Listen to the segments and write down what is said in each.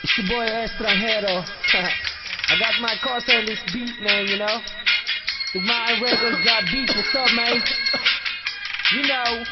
It's your boy Estrangero. I got my culture on this beat, man, you know. If my records got beats, what's up, man? You know.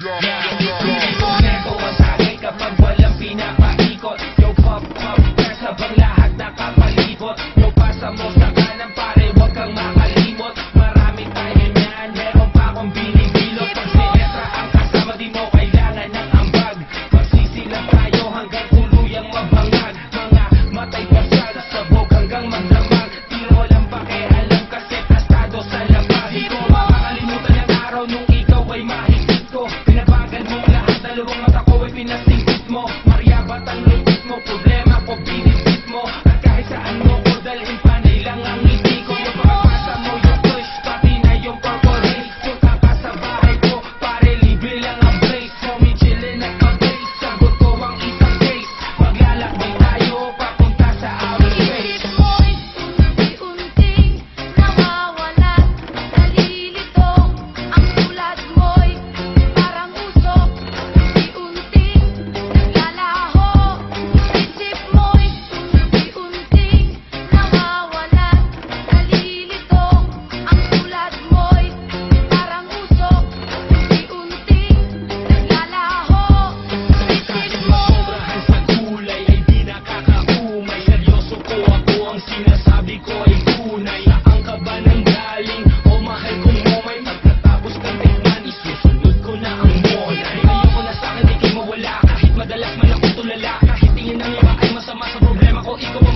Nego sa akin kapag walang pinapaikot. Yo, pop, pop, nasa bang lahat nakapalibot. Yo, pasa mo sa kanan pare, huwag kang makalimot. Maraming tayo niyan, meron pa akong binibilot. Pag si Estra ang kasama, di mo kailangan ng ambag. Magsisilang tayo hanggang tuluyang mabangag. Mga matay pasal, sabog hanggang magdamag. Di mo lang pakialam kasi tastado sa lapag. Di ko makakalimutan yung araw nung ikaw ay mahigit ko. Pinabagal mo lahat, dalawang mata ko ay pinasingkit mo. Mariabat ang lupit mo, problema ko binibit mo. At kahit saan mo ko dalhin, panay lang ang ngiti ko. Yung pagpasa mo yung push, pati na yung purple haze. Punta ka sa bahay ko, pare libre lang ang place. Homie chillin' at ka-base, sagot ko ang isang case. Maglalakbay tayo, papunta sa outer space. Isip mo'y unti-unting nawawala, nalilito. Ang tulad mo'y parang usok, unti-unting naglalaho. Isip mo'y unti-unting nawawala, nalilito. Ang tulad mo'y parang usok, unti-unting naglalaho. Kahit masobrahan sa kulay ay di nakakaumay. Seryoso ko ako, ang sinasabi ko ay tunay. Saan ka ba nang galing? O mahal kong momay, pagkatapos kang tignan, isusunod ko na ang monay. Ayoko na sa'kin, di kayo mawala. Kahit madalas man ako tulala, kahit tingin ng iba ay masama sa problema ko, ikaw